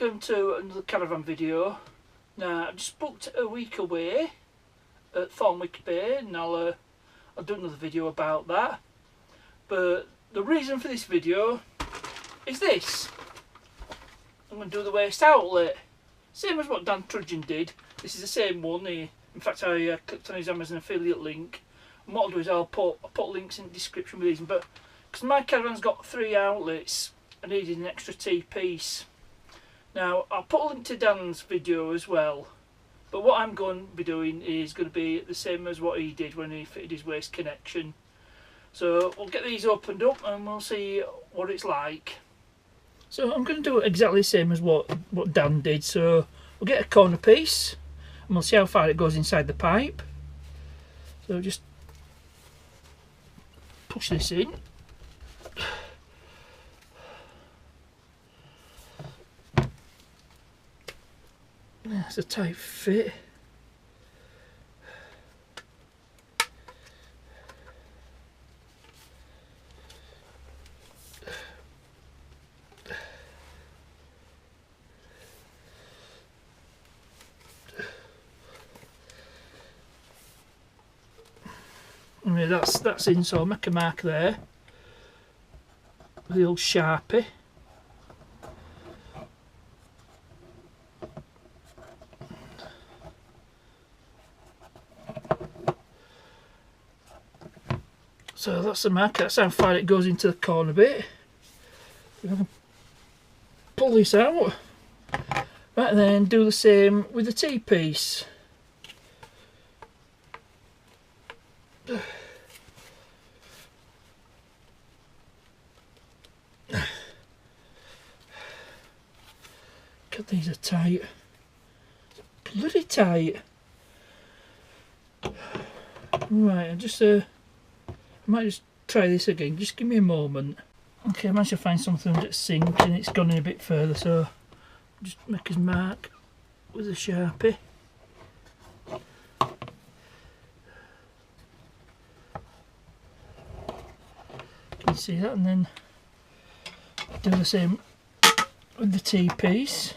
welcome to another Caravan video. Now, I just booked a week away at Thornwick Bay, and I'll do another video about that. But the reason for this video is this. I'm going to do the waste outlet. Same as what Dan Trudgian did. This is the same one. In fact, I clicked on his Amazon affiliate link. And what I'll do is I'll put links in the description with these. But because my Caravan's got 3 outlets, I needed an extra T-piece. Now, I'll put a link to Dan's video as well, but what I'm going to be doing is going to be the same as what he did when he fitted his waste connection. So we'll get these opened up and we'll see what it's like. So I'm going to do exactly the same as what Dan did. So we'll get a corner piece and we'll see how far it goes inside the pipe. So just push this in. That's a tight fit. Anyway, that's in, so I'll make a mark there with the old Sharpie. So that's the mark, that's how far it goes into the corner bit. If I can pull this out, right, and then do the same with the T-piece. God, these are tight. Bloody tight. Right, I might just try this again, just give me a moment. Okay, I managed to find something that's synced and it's gone in a bit further, so just make his mark with a Sharpie. Can you see that? And then do the same with the T-piece.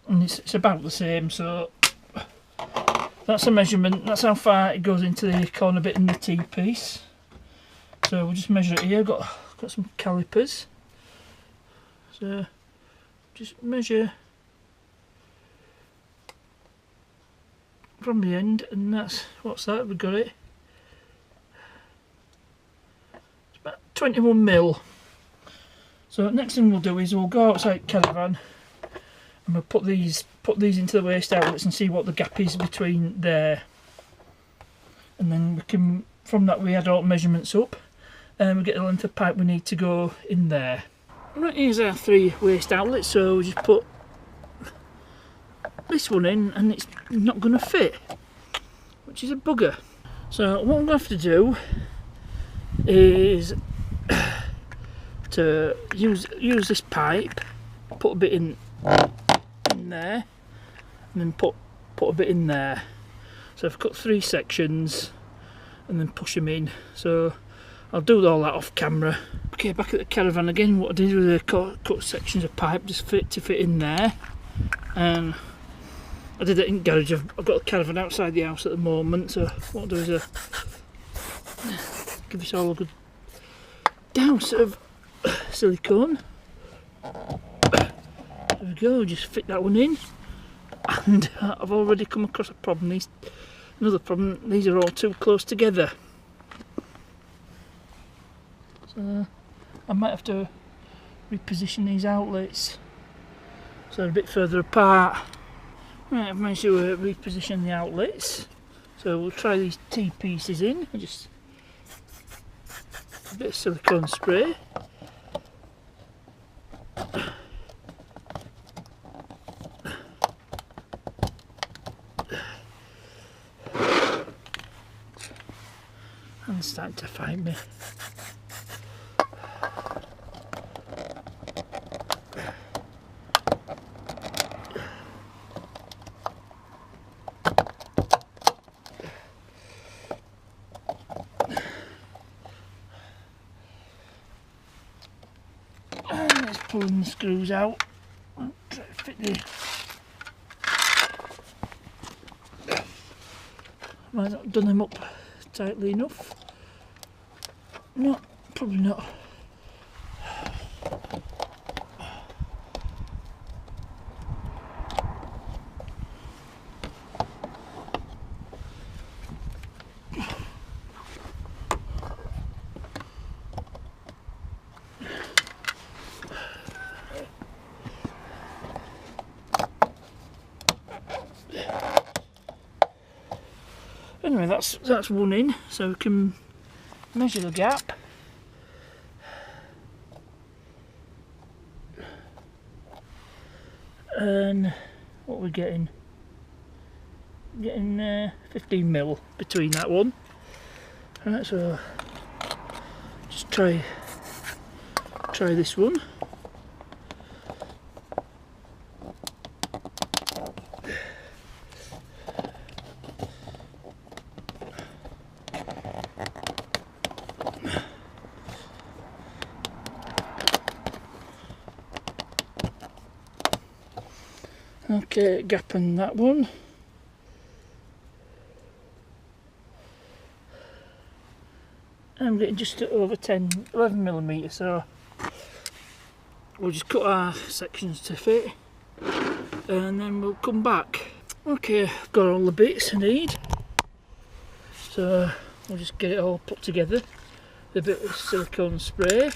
And it's about the same, so that's a measurement, that's how far it goes into the corner bit in the T-piece. So we'll just measure it here. Got some calipers, so just measure from the end, and that's, what's that, we've got it, it's about 21mm. So next thing we'll do is we'll go outside Caravan and we'll put these into the waste outlets and see what the gap is between there, and then we can, from that we add all measurements up and we get the length of pipe we need to go in there. Right, here's our 3 waste outlets, so we just put this one in and it's not going to fit, which is a bugger. So what I'm going to have to do is to use this pipe, put a bit in there, and then put a bit in there. So I've cut 3 sections and then push them in. So I'll do all that off camera. Okay, back at the Caravan again. What I did with the cut sections of pipe just to fit in there, and I did it in garage. I've got the Caravan outside the house at the moment, so what I'll do is give this all a good douse of silicone. There we go, just fit that one in. And I've already come across a problem. Another problem, these are all too close together. So I might have to reposition these outlets so they're a bit further apart. Right, I've managed to reposition the outlets. So we'll try these T-pieces in. Just a bit of silicone spray. And it's starting to fight me. pulling the screws out. I'll try to fit the... Might not have done them up tightly enough. No, probably not. Anyway, that's one in, so we can measure the gap. And what we're getting? Getting 15 mil between that one. Alright, so just try this one. Okay, gap in that one. I'm getting just over 11 millimetres, so we'll just cut our sections to fit and then we'll come back. Okay, I've got all the bits I need, so we'll just get it all put together. A bit of silicone spray.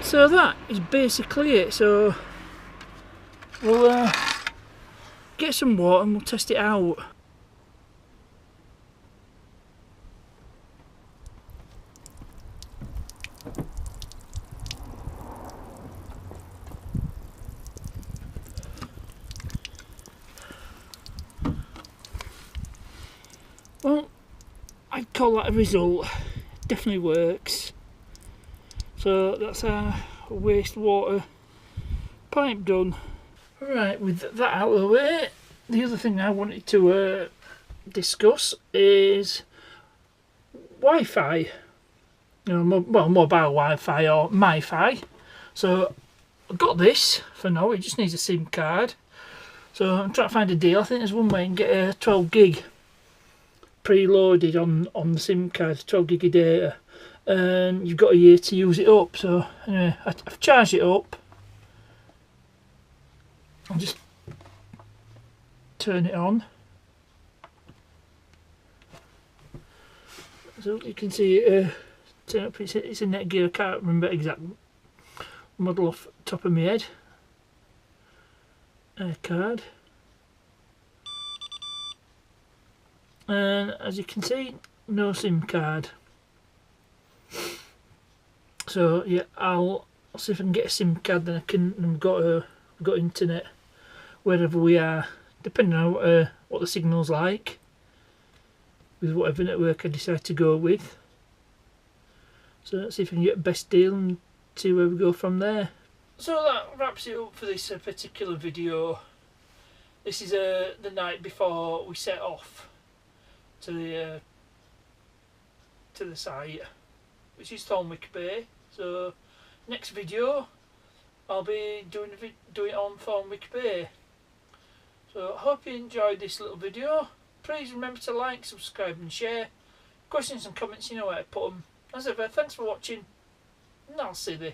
So that is basically it. So we'll get some water and we'll test it out. Well, I'd call that a result. Definitely works. So that's our wastewater pipe done. Right, with that out of the way, the other thing I wanted to discuss is Wi-Fi. You know, well, mobile Wi-Fi or MiFi. So I've got this for now. It just needs a SIM card. So I'm trying to find a deal. I think there's one way you can get a 12 gig preloaded on the SIM card, 12 gig of data. And you've got a year to use it up. So anyway, I've charged it up. I'll just turn it on. So you can see it turn up. It's a Netgear. I can't remember exact model off the top of my head. AirCard. And as you can see, no SIM card. So yeah, I'll see if I can get a SIM card. Then I've got internet wherever we are, depending on what the signal's like, with whatever network I decide to go with. So let's see if I can get the best deal and see where we go from there. So that wraps it up for this particular video. This is the night before we set off to the site, which is Thornwick Bay. So next video I'll be doing it on Thornwick Bay. So I hope you enjoyed this little video. Please remember to like, subscribe and share. Questions and comments, you know where to put them. As ever, thanks for watching and I'll see you.